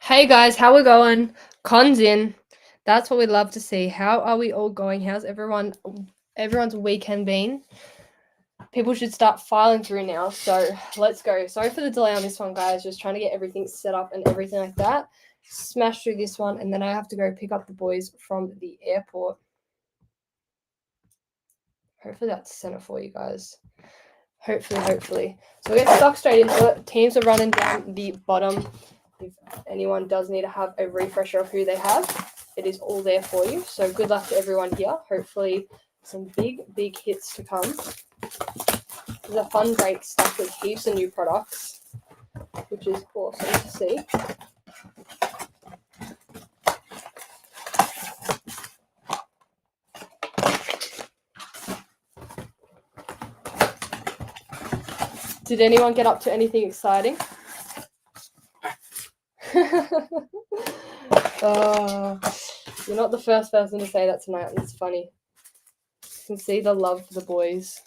Hey guys, how we going? Cons in. That's what we love to see. How are we all going? How's everyone's weekend been? People should start filing through now. So let's go. Sorry for the delay on this one, guys. Just trying to get everything set up and everything like that. Smash through this one, and then I have to go pick up the boys from the airport. Hopefully that's center for you guys. Hopefully. So we'll get stuck straight into it. Teams are running down the bottom. If anyone does need to have a refresher of who they have, it is all there for you. So good luck to everyone here. Hopefully some big hits to come. It's a fun break stuff with heaps of new products, which is awesome to see. Did anyone get up to anything exciting? You're not the first person to say that tonight. It's funny. You can see the love for the boys.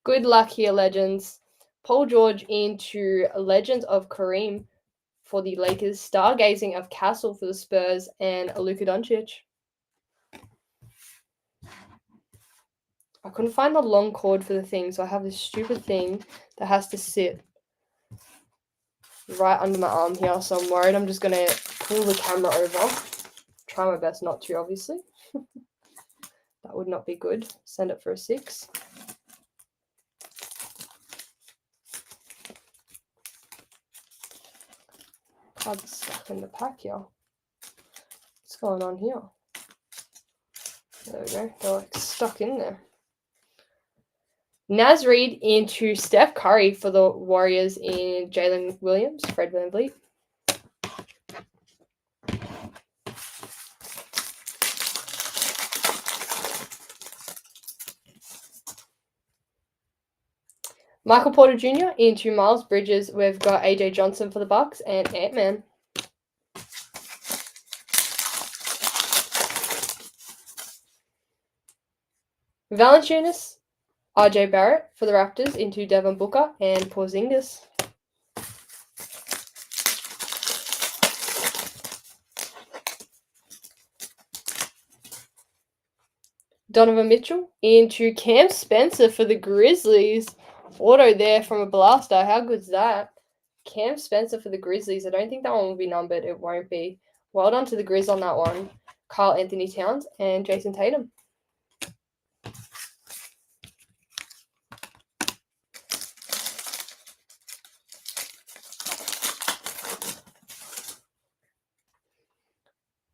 Good luck here, legends. Paul George into Legends of Kareem for the Lakers. Stargazing of Castle for the Spurs and Luka Doncic. I couldn't find the long cord for the thing, so I have this stupid thing that has to sit right under my arm here. So I'm worried I'm just going to pull the camera over. Try my best not to, obviously. That would not be good. Send it for a 6. Card's stuck in the pack here. What's going on here? There we go. They're like stuck in there. Naz Reid into Steph Curry for the Warriors in Jalen Williams, Fred VanVleet. Michael Porter Jr. into Miles Bridges. We've got AJ Johnson for the Bucks and Ant-Man. Valanciunas, RJ Barrett for the Raptors into Devin Booker and Porzingis. Donovan Mitchell into Cam Spencer for the Grizzlies. Auto there from a blaster. How good's that? Cam Spencer for the Grizzlies. I don't think that one will be numbered. It won't be. Well done to the Grizz on that one. Karl Anthony Towns and Jason Tatum.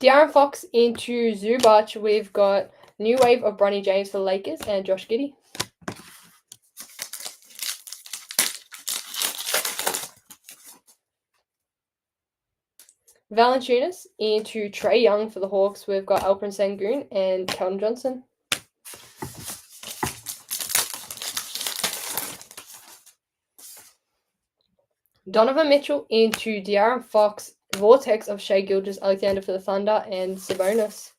De'Aaron Fox into Zubac. We've got New Wave of Bronny James for the Lakers and Josh Giddey. Valanciunas into Trae Young for the Hawks. We've got Alperen Sengun and Keldon Johnson. Donovan Mitchell into De'Aaron Fox. Vortex of Shai Gilgeous-Alexander for the Thunder and Sabonis.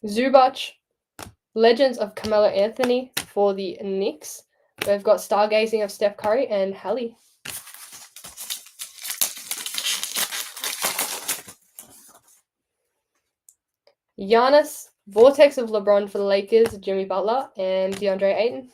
Zubac. Legends of Carmelo Anthony for the Knicks. We've got Stargazing of Steph Curry and Hallie. Giannis. Vortex of LeBron for the Lakers, Jimmy Butler and DeAndre Ayton.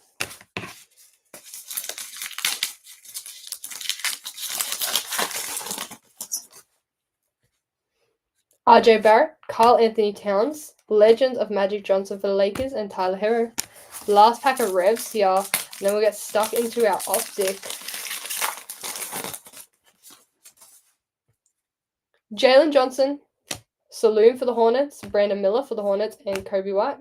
RJ Barrett, Karl Anthony Towns, Legends of Magic Johnson for the Lakers and Tyler Herro. Last pack of Revs here, and then we'll get stuck into our optic. Jalen Johnson, Saloon for the Hornets, Brandon Miller for the Hornets, and Kobe White.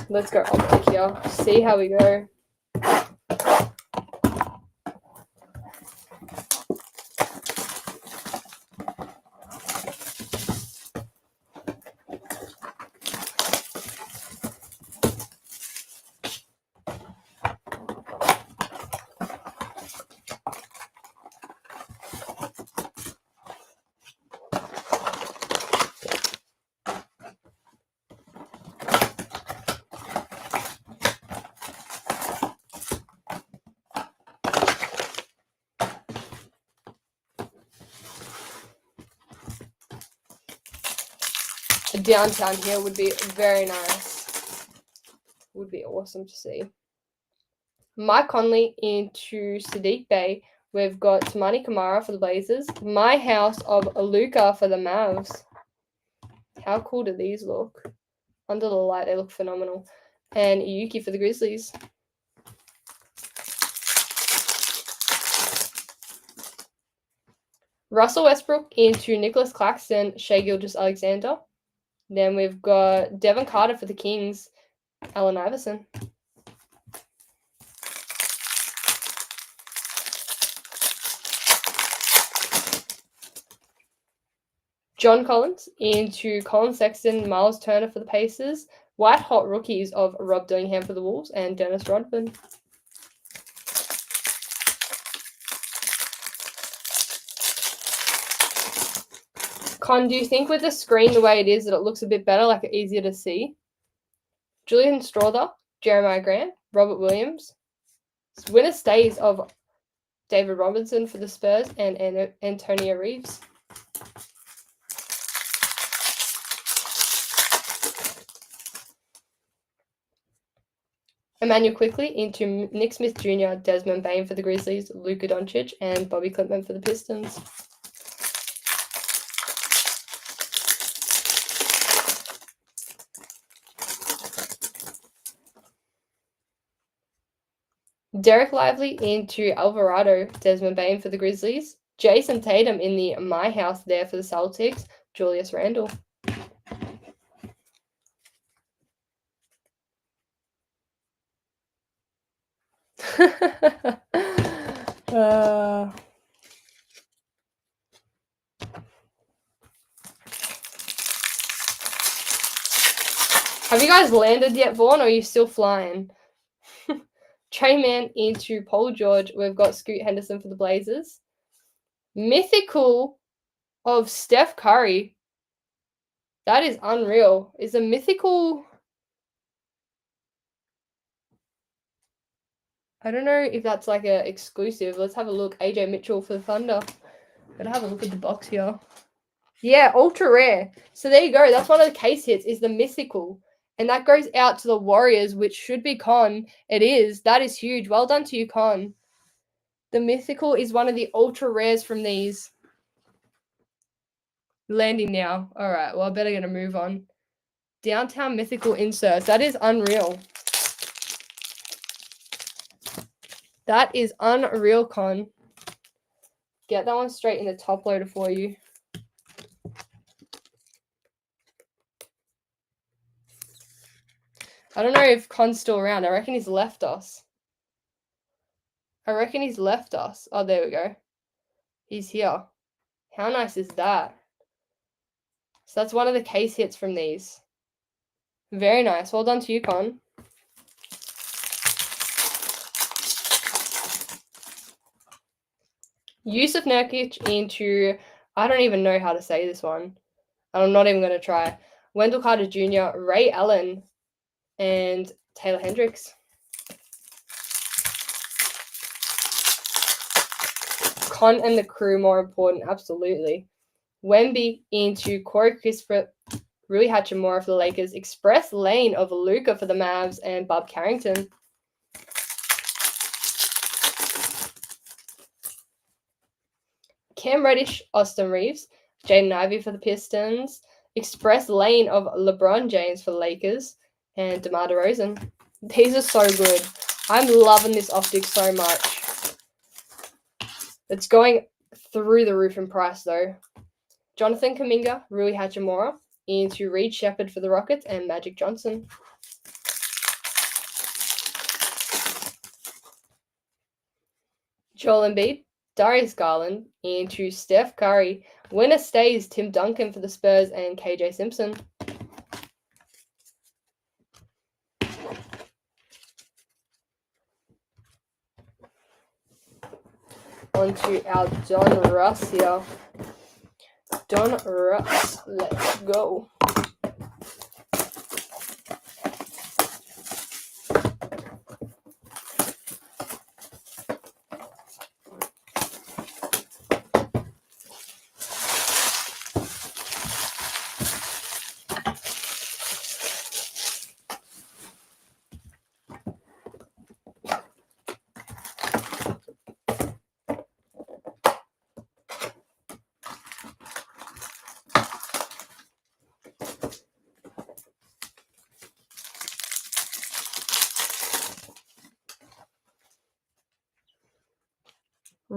Let's go optic here. See how we go. a downtown here would be very nice. Would be awesome to see. Mike Conley into Sadiq Bey. We've got Tamani Kamara for the Blazers. My House of Luka for the Mavs. How cool do these look? Under the light, they look phenomenal. And Yuki for the Grizzlies. Russell Westbrook into Nicholas Claxton, Shai Gilgeous-Alexander. Then we've got Devin Carter for the Kings, Allen Iverson. John Collins into Colin Sexton, Miles Turner for the Pacers. White hot rookies of Rob Dillingham for the Wolves and Dennis Rodman. Con, do you think with the screen the way it is that it looks a bit better, like easier to see? Julian Strawther, Jeremiah Grant, Robert Williams. Winner stays of David Robinson for the Spurs and Antonio Reeves. Emmanuel Quickley into Nick Smith Jr., Desmond Bane for the Grizzlies, Luka Doncic, and Bobby Clipman for the Pistons. Derek Lively into Alvarado, Desmond Bane for the Grizzlies, Jason Tatum in the My House there for the Celtics, Julius Randle. Have you guys landed yet, Vaughn, or are you still flying? Trey Mann into Paul George. We've got Scoot Henderson for the Blazers. Mythical of Steph Curry. That is unreal. Is a mythical... I don't know if that's like a exclusive. Let's have a look. AJ Mitchell for the Thunder. Gotta have a look at the box here. Yeah, ultra rare. So there you go. That's one of the case hits, is the mythical. And that goes out to the Warriors, which should be Con. It is. That is huge. Well done to you, Con. The mythical is one of the ultra rares from these. Landing now. All right. Well, I better get a move on. Downtown mythical inserts. That is unreal. That is unreal, Con. Get that one straight in the top loader for you. I don't know if Con's still around. I reckon he's left us. Oh, there we go. He's here. How nice is that? So that's one of the case hits from these. Very nice. Well done to you, Con. Yusuf Nurkic into... I don't even know how to say this one. I'm not even going to try. Wendell Carter Jr., Ray Allen, and Taylor Hendricks. Con and the crew more important, absolutely. Wemby into Corey Kispert, Rui Hachimura for the Lakers, Express Lane of Luka for the Mavs, and Bob Carrington. Cam Reddish, Austin Reeves, Jaden Ivey for the Pistons, Express Lane of LeBron James for the Lakers, and DeMar DeRozan. These are so good. I'm loving this optic so much. It's going through the roof in price, though. Jonathan Kuminga, Rui Hachimura, into Reed Shepherd for the Rockets, and Magic Johnson. Joel Embiid, Darius Garland, into Steph Curry. Winner stays Tim Duncan for the Spurs and KJ Simpson. On to our Don Russ here. Don Russ, let's go.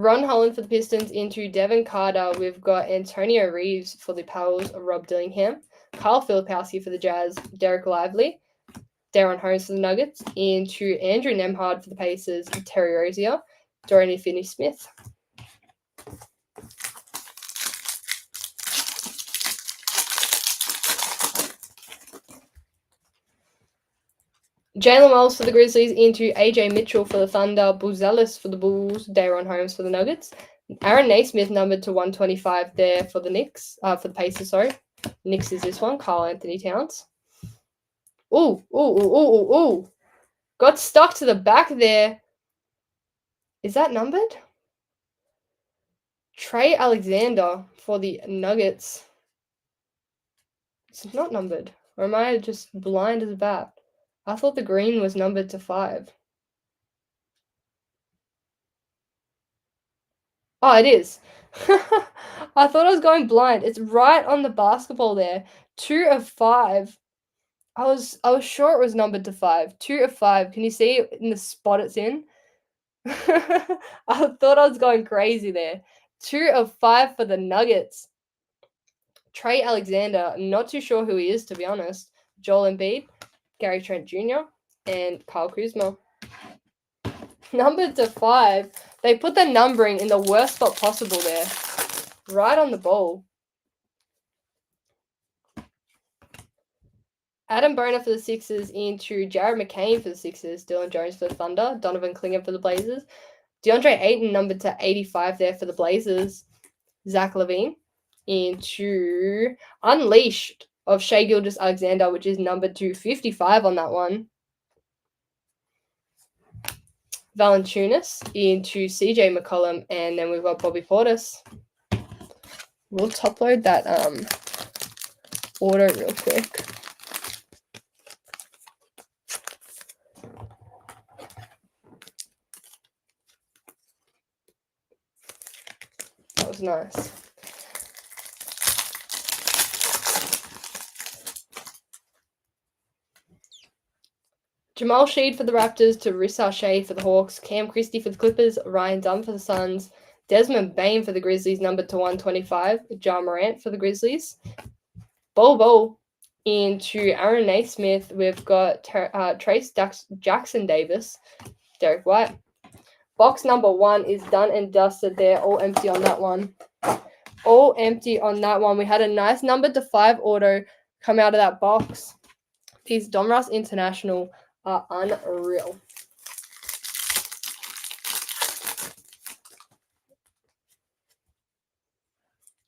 Ron Holland for the Pistons into Devin Carter. We've got Antonio Reeves for the Pels, Rob Dillingham. Kyle Filipowski for the Jazz, Derek Lively. Darren Holmes for the Nuggets. Into Andrew Nemhard for the Pacers, Terry Rozier. Dorian Finney-Smith. Jalen Wells for the Grizzlies into AJ Mitchell for the Thunder, Buzelis for the Bulls, Daron Holmes for the Nuggets. Aaron Naismith numbered to 125 there for the Knicks, for the Pacers, sorry. Knicks is this one, Karl Anthony Towns. Ooh. Got stuck to the back there. Is that numbered? Trey Alexander for the Nuggets. It's not numbered. Or am I just blind as a bat? I thought the green was numbered to 5. Oh, it is. I thought I was going blind. It's right on the basketball there. 2 of 5. I was sure it was numbered to 5. 2 of 5. Can you see it in the spot it's in? I thought I was going crazy there. 2 of 5 for the Nuggets. Trey Alexander, not too sure who he is, to be honest. Joel Embiid, Gary Trent Jr., and Kyle Kuzma. Numbered to 5. They put the numbering in the worst spot possible there. Right on the ball. Adam Boner for the Sixers into Jared McCain for the Sixers, Dylan Jones for the Thunder, Donovan Klinger for the Blazers, DeAndre Ayton numbered to 85 there for the Blazers, Zach LaVine into Unleashed of Shai Gilgeous-Alexander, which is numbered to 55 on that one. Valanciunas into CJ McCollum, and then we've got Bobby Portis. We'll top load that order real quick. That was nice. Jamal Sheed for the Raptors to Rissa Shea for the Hawks, Cam Christie for the Clippers, Ryan Dunn for the Suns, Desmond Bane for the Grizzlies, numbered to 125, Ja Morant for the Grizzlies, Bol into Aaron Naismith. We've got Trace Jackson Davis, Derek White. Box number 1 is done and dusted there, all empty on that one. All empty on that one. We had a nice numbered to 5 auto come out of that box. These Donruss International are unreal.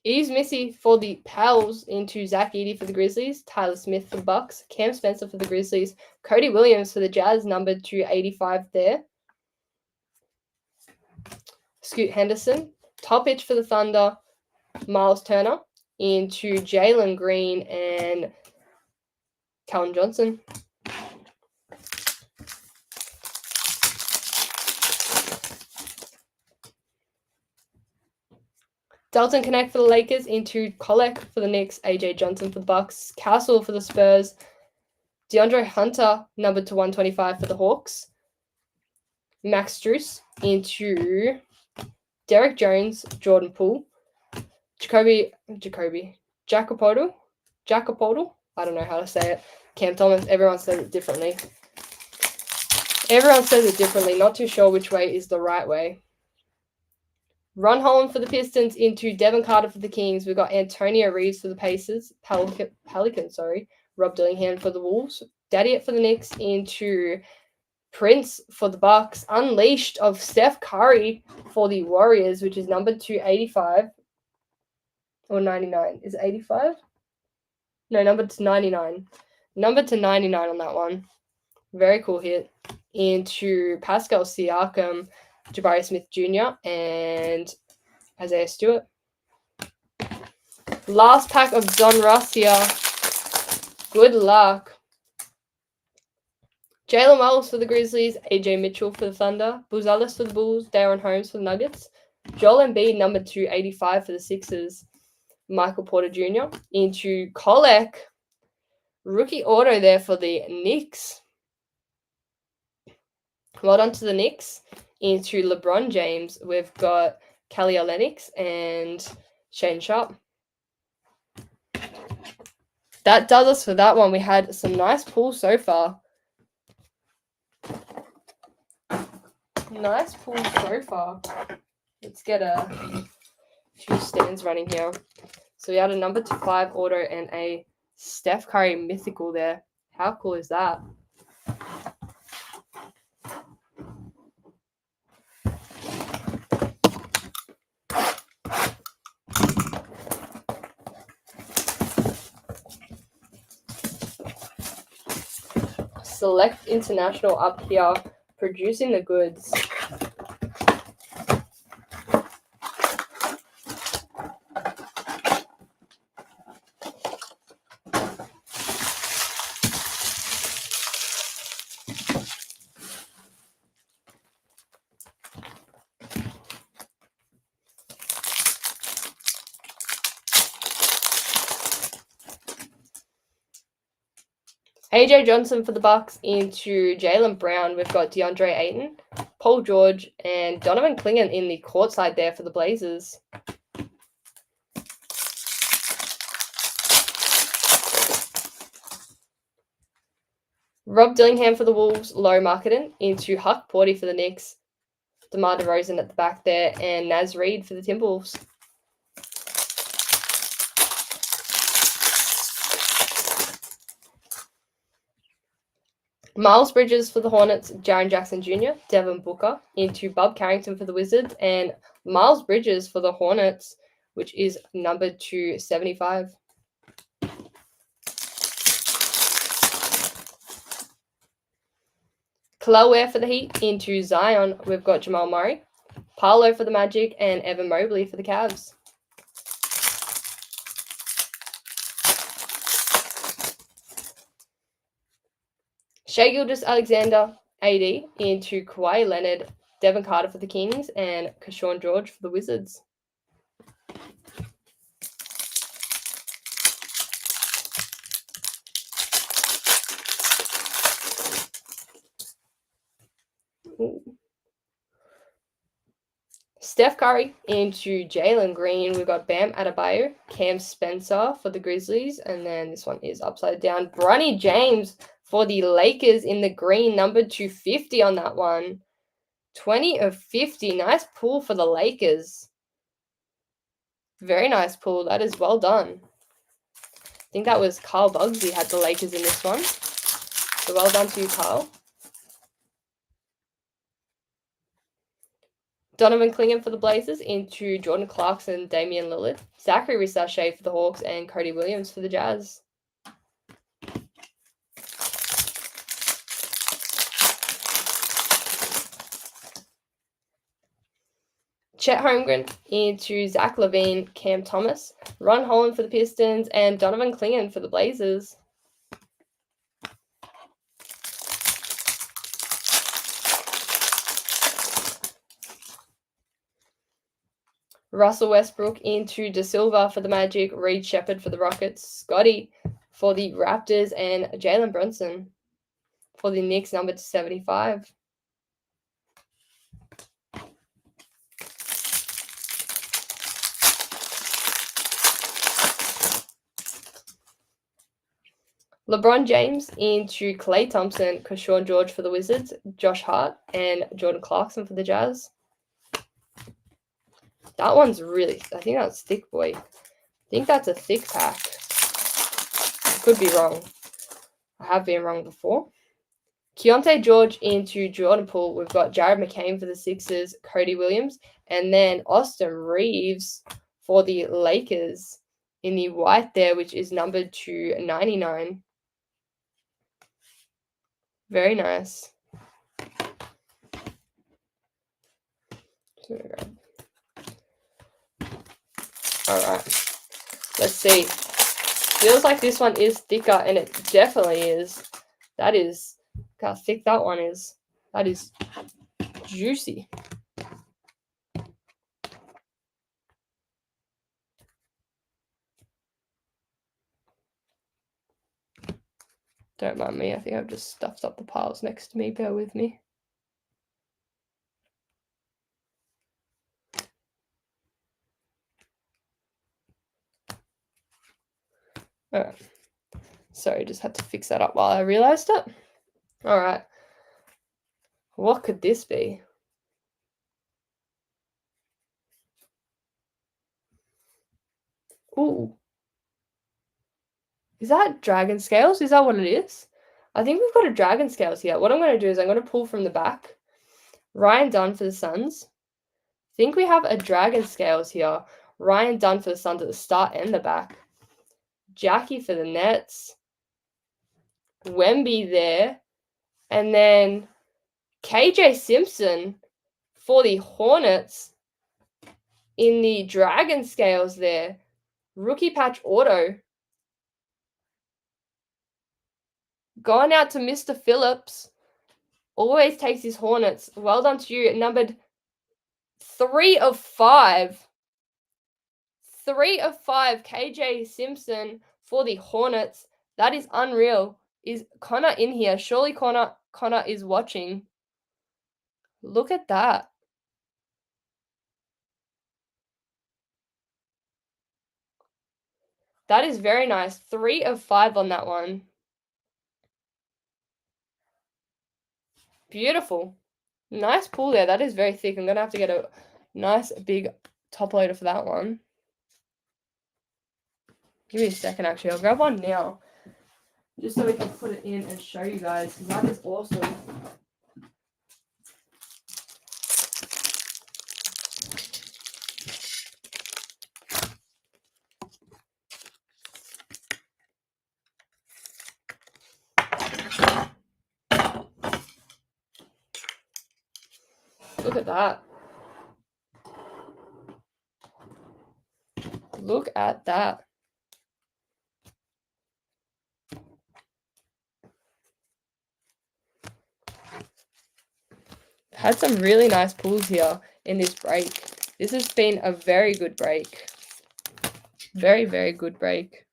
Yves Missi for the Pels into Zach Edey for the Grizzlies, Tyler Smith for the Bucks, Cam Spencer for the Grizzlies, Cody Williams for the Jazz, numbered to 85 there. Scoot Henderson, top itch for the Thunder, Miles Turner into Jalen Green and Calvin Johnson. Dalton Connect for the Lakers into Kolek for the Knicks, AJ Johnson for the Bucks, Castle for the Spurs, DeAndre Hunter numbered to 125 for the Hawks, Max Strus into Derek Jones, Jordan Poole, Jacoby, Jacopoto, I don't know how to say it, Cam Thomas, everyone says it differently. Not too sure which way is the right way. Ron Holland for the Pistons into Devin Carter for the Kings. We've got Antonio Reeves for the Pacers, Pelicans, Rob Dillingham for the Wolves, Daddiot for the Knicks into Prince for the Bucks, Unleashed of Steph Curry for the Warriors, which is numbered to 85 or 99. Is it 85? No, numbered to 99. Numbered to 99 on that one. Very cool hit. Into Pascal Siakam, Jabari Smith Jr. and Isaiah Stewart. Last pack of Donruss here. Good luck. Jalen Wells for the Grizzlies, AJ Mitchell for the Thunder, Buzelis for the Bulls, Darren Holmes for the Nuggets, Joel Embiid numbered to 85 for the Sixers, Michael Porter Jr. into Kolek. Rookie auto there for the Knicks. Well done to the Knicks. into LeBron James, we've got Kelly Olynyk and Shane Sharp. That does us for that one. We had some nice pulls so far. Nice pulls so far. Let's get a few stands running here. So we had a number 5 auto and a Steph Curry mythical there. How cool is that? Select International up here, producing the goods. AJ Johnson for the Bucks into Jaylen Brown. We've got DeAndre Ayton, Paul George, and Donovan Clingan in the court side there for the Blazers. Rob Dillingham for the Wolves, low marketing into Huck Porty for the Knicks, DeMar DeRozan at the back there, and Naz Reid for the Timberwolves. Miles Bridges for the Hornets, Jaren Jackson Jr., Devin Booker into Bob Carrington for the Wizards, and Miles Bridges for the Hornets, which is number 275. Kel'el Ware for the Heat into Zion. We've got Jamal Murray, Paolo for the Magic, and Evan Mobley for the Cavs. Shai Gilgeous-Alexander, AD, into Kawhi Leonard, Devin Carter for the Kings, and Keshawn George for the Wizards. Ooh. Steph Curry into Jalen Green. We've got Bam Adebayo, Cam Spencer for the Grizzlies, and then this one is upside down. Bronny James for the Lakers in the green, number 250 on that one. 20 of 50. Nice pull for the Lakers. Very nice pull. That is well done. I think that was Carl Bugsy had the Lakers in this one. So well done to you, Carl. Donovan Clingan for the Blazers into Jordan Clarkson, Damian Lillard, Zachary Risache for the Hawks, and Cody Williams for the Jazz. Chet Holmgren into Zach LaVine, Cam Thomas, Ron Holland for the Pistons, and Donovan Clingan for the Blazers. Russell Westbrook into De Silva for the Magic, Reed Shepherd for the Rockets, Scotty for the Raptors, and Jalen Brunson for the Knicks, number 275. LeBron James into Klay Thompson, Keshawn George for the Wizards, Josh Hart, and Jordan Clarkson for the Jazz. That one's really, I think that's thick, boy. I think that's a thick pack. I could be wrong. I have been wrong before. Keontae George into Jordan Poole. We've got Jared McCain for the Sixers, Cody Williams, and then Austin Reeves for the Lakers in the white there, which is number 299. Very nice. All right. Let's see. Feels like this one is thicker, and it definitely is. That is, look how thick that one is. That is juicy. Don't mind me. I think I've just stuffed up the piles next to me. Bear with me. All right. Sorry, just had to fix that up while I realized it. All right. What could this be? Ooh. Is that dragon scales? Is that what it is? I think we've got a dragon scales here. What I'm going to do is I'm going to pull from the back. Ryan Dunn for the Suns. I think we have a dragon scales here. Ryan Dunn for the Suns at the start and the back. Jackie for the Nets. Wemby there. And then KJ Simpson for the Hornets in the dragon scales there. Rookie patch auto. Going out to Mr. Phillips. Always takes his Hornets. Well done to you. Numbered 3 of 5. 3 of 5. KJ Simpson for the Hornets. That is unreal. Is Connor in here? Surely Connor is watching. Look at that. That is very nice. 3 of 5 on that one. Beautiful. Nice pull there. That is very thick. I'm going to have to get a nice big top loader for that one. Give me a second, actually. I'll grab one now. Just so we can put it in and show you guys. That is awesome. Look at that. Look at that. Had some really nice pulls here in this break. This has been a very good break. Very, very good break.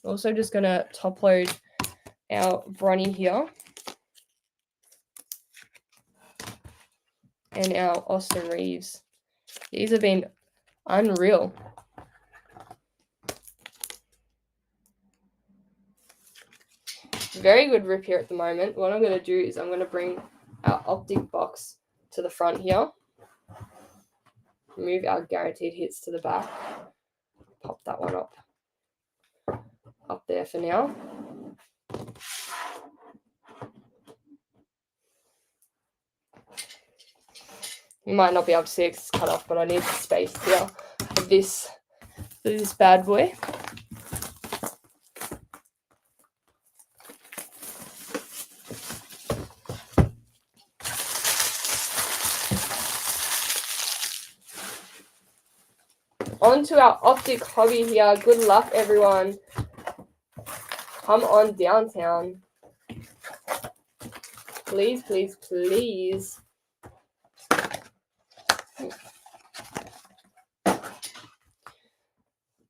Also just going to top load our Bronny here. And our Austin Reeves. These have been unreal. Very good rip here at the moment. What I'm going to do is I'm going to bring our optic box to the front here. Move our guaranteed hits to the back. Pop that one up there for now. You might not be able to see it's cut off, but I need space here for this bad boy. On to our optic hobby here. Good luck, everyone. Come on downtown. Please, please, please.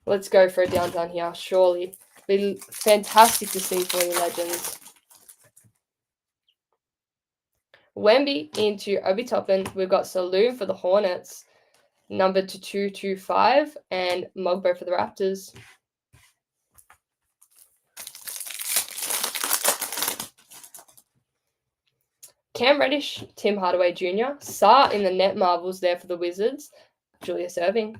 Let's go for a downtown here, surely. Be fantastic to see for you, legends. Wemby into Obi Toppin. We've got Saloon for the Hornets. Numbered to 225. And Mogbo for the Raptors. Cam Reddish, Tim Hardaway Jr. Sarr in the net marbles there for the Wizards. Julius Erving.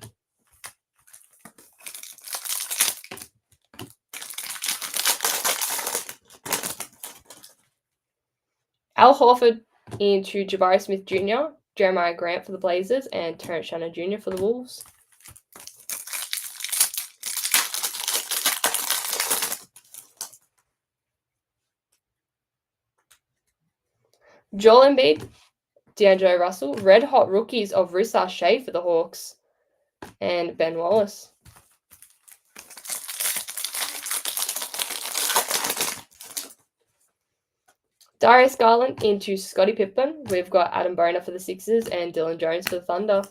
Al Horford into Jabari Smith Jr., Jeremiah Grant for the Blazers, and Terrence Shannon Jr. for the Wolves. Joel Embiid, D'Angelo Russell, red hot rookies of Risa Shea for the Hawks, and Ben Wallace. Darius Garland into Scottie Pippen. We've got Adam Boner for the Sixers and Dylan Jones for the Thunder.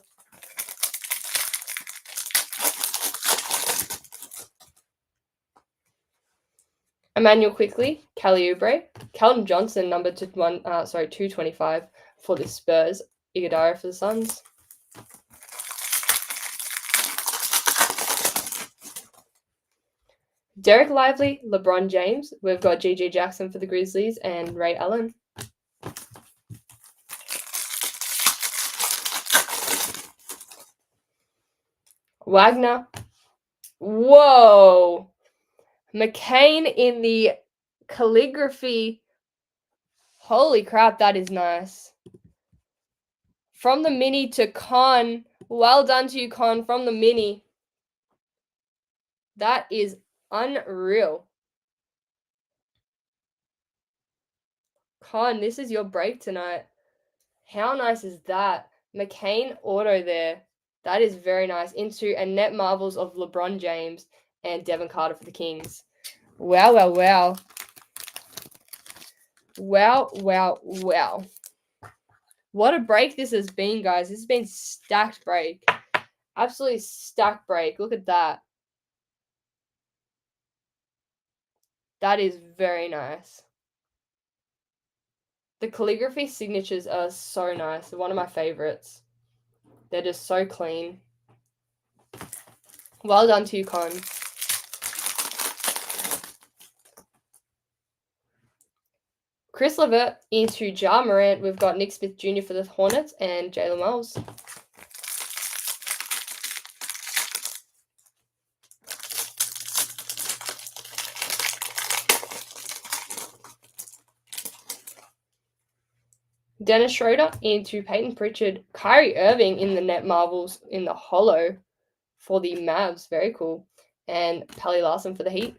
Emmanuel Quickley, Kelly Oubre, Keldon Johnson, numbered to 225 for the Spurs. Iguodala for the Suns. Derek Lively, LeBron James. We've got G.G. Jackson for the Grizzlies and Ray Allen. Wagner. Whoa. McCain in the calligraphy. Holy crap, that is nice. From the mini to Con. Well done to you, Con, from the mini. That is unreal. Con, this is your break tonight. How nice is that? McCain auto there. That is very nice. Into a net marvels of LeBron James and Devin Carter for the Kings. Wow, wow, wow. Wow, wow, wow. What a break this has been, guys. This has been stacked break. Absolutely stacked break. Look at that. That is very nice. The calligraphy signatures are so nice. They're one of my favorites. They're just so clean. Well done to you, Con. Chris Levert into Ja Morant. We've got Nick Smith Jr. for the Hornets and Jalen Miles. Dennis Schroeder into Peyton Pritchard. Kyrie Irving in the net marvels in the holo for the Mavs. Very cool. And Pally Larson for the Heat.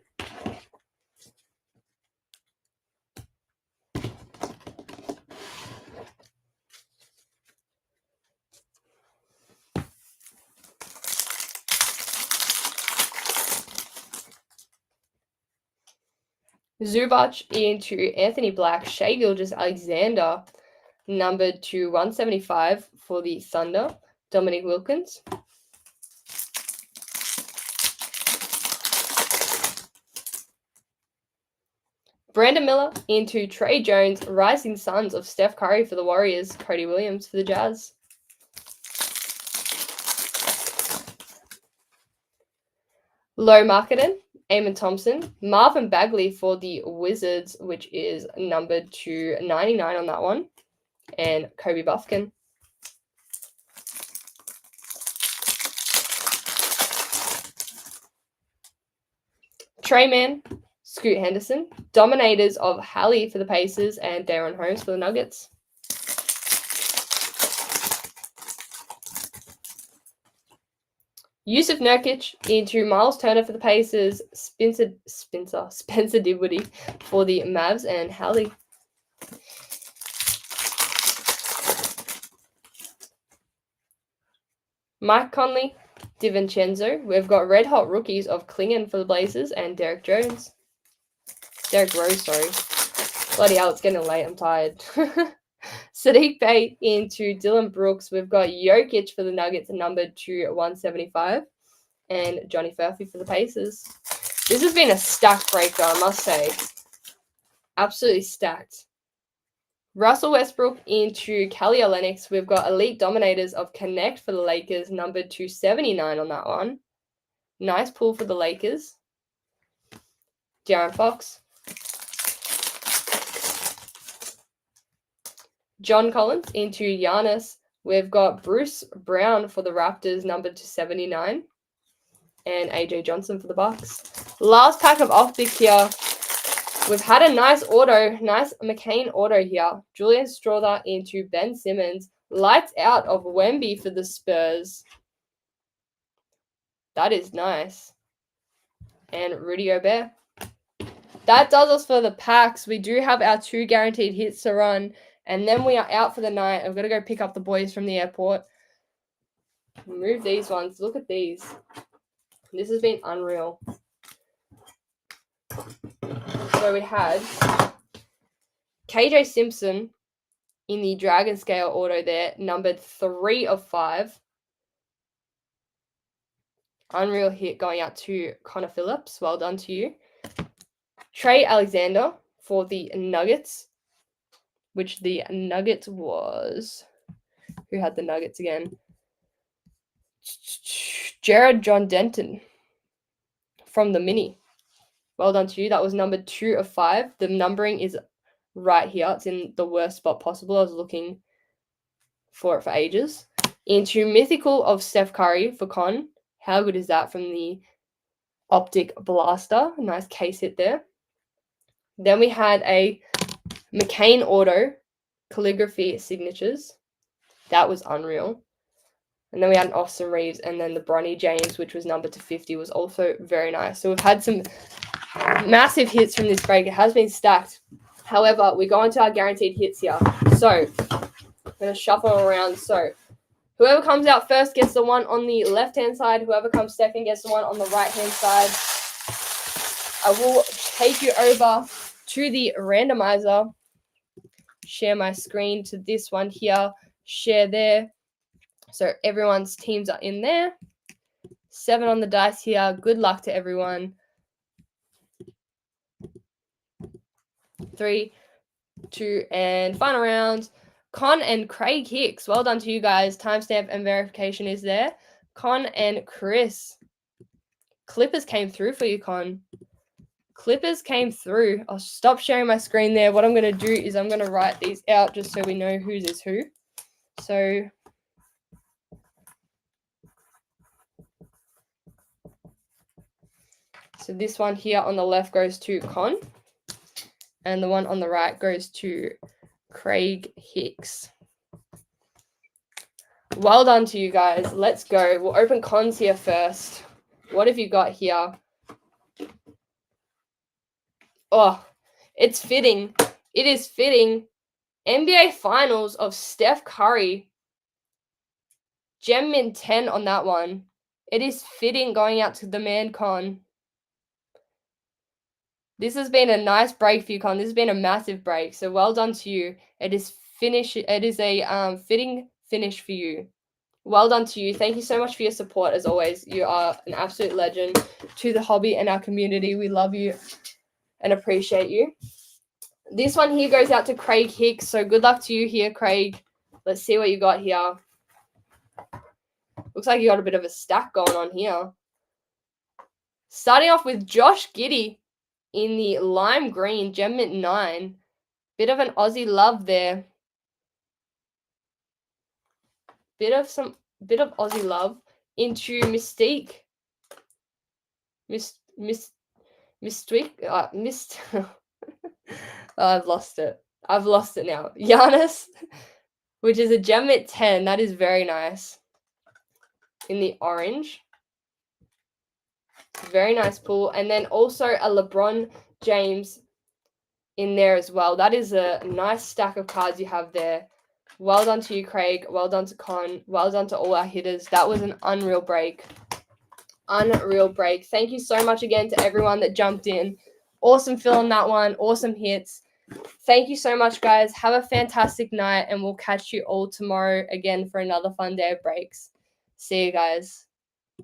Zubac into Anthony Black. Shai Gilgeous-Alexander, numbered to 175 for the Thunder. Dominic Wilkins. Brandon Miller into Trey Jones. Rising Sons of Steph Curry for the Warriors. Cody Williams for the Jazz. Low Marketing. Eamon Thompson. Marvin Bagley for the Wizards, which is numbered to 99 on that one. And Kobe Buffkin. Trey Mann. Scoot Henderson. Dominators of Hallie for the Pacers and Darren Holmes for the Nuggets. Yusuf Nurkic into Miles Turner for the Pacers. Spencer Dinwiddie for the Mavs and Hallie. Mike Conley, DiVincenzo. We've got red hot rookies of Klingon for the Blazers and Derek Rose, sorry. Bloody hell, it's getting late. I'm tired. Sadiq Bey into Dylan Brooks. We've got Jokic for the Nuggets, numbered to 175. And Johnny Furphy for the Pacers. This has been a stacked break, though, I must say. Absolutely stacked. Russell Westbrook into Kelly Olynyk. We've got Elite Dominators of Connect for the Lakers, numbered to 79 on that one. Nice pull for the Lakers. De'Aaron Fox. John Collins into Giannis. We've got Bruce Brown for the Raptors, numbered to 79. And AJ Johnson for the Bucks. Last pack of optic here. We've had a nice auto, nice McCain auto here. Julian Strawther into Ben Simmons. Lights out of Wemby for the Spurs. That is nice. And Rudy Gobert. That does us for the packs. We do have our 2 guaranteed hits to run. And then we are out for the night. I've got to go pick up the boys from the airport. Move these ones. Look at these. This has been unreal. So we had KJ Simpson in the Dragon Scale auto there, numbered 3 of 5. Unreal hit going out to Connor Phillips. Well done to you. Trey Alexander for the Nuggets, which the Nuggets was... Who had the Nuggets again? Jared John Denton from the mini. Well done to you. That was number 2 of 5. The numbering is right here. It's in the worst spot possible. I was looking for it for ages. Into Mythical of Steph Curry for Con. How good is that from the Optic Blaster? Nice case hit there. Then we had a McCain Auto Calligraphy Signatures. That was unreal. And then we had an Austin Reeves, and then the Bronny James, which was number 250, was also very nice. So we've had some massive hits from this break. It has been stacked. However, we go into our guaranteed hits here. So I'm going to shuffle around. So whoever comes out first gets the one on the left-hand side. Whoever comes second gets the one on the right-hand side. I will take you over to the randomizer. Share my screen to this one here. Share there. So everyone's teams are in there. 7 on the dice here. Good luck to everyone. 3, 2, and final round. Con and Craig Hicks. Well done to you guys. Timestamp and verification is there. Con and Chris. Clippers came through for you, Con. Clippers came through. I'll stop sharing my screen there. What I'm going to do is I'm going to write these out just so we know whose is who. So this one here on the left goes to Con. And the one on the right goes to Craig Hicks. Well done to you guys. Let's go. We'll open Cons here first. What have you got here? Oh, it's fitting. It is fitting. NBA Finals of Steph Curry. Gem Mint 10 on that one. It is fitting going out to the man, Con. This has been a nice break for you, Con. This has been a massive break. So well done to you. It is a fitting finish for you. Well done to you. Thank you so much for your support as always. You are an absolute legend to the hobby and our community. We love you and appreciate you. This one here goes out to Craig Hicks. So good luck to you here, Craig. Let's see what you got here. Looks like you got a bit of a stack going on here. Starting off with Josh Giddey in the lime green, Gem Mint 9. Bit of an Aussie love there. Bit of Aussie love into Mystique. I've lost it. I've lost it now. Giannis, which is a Gem Mint 10. That is very nice. In the orange. Very nice pull. And then also a LeBron James in there as well. That is a nice stack of cards you have there. Well done to you, Craig. Well done to Con. Well done to all our hitters. That was an unreal break. Unreal break. Thank you so much again to everyone that jumped in. Awesome fill on that one. Awesome hits. Thank you so much, guys. Have a fantastic night, and we'll catch you all tomorrow again for another fun day of breaks. See you guys.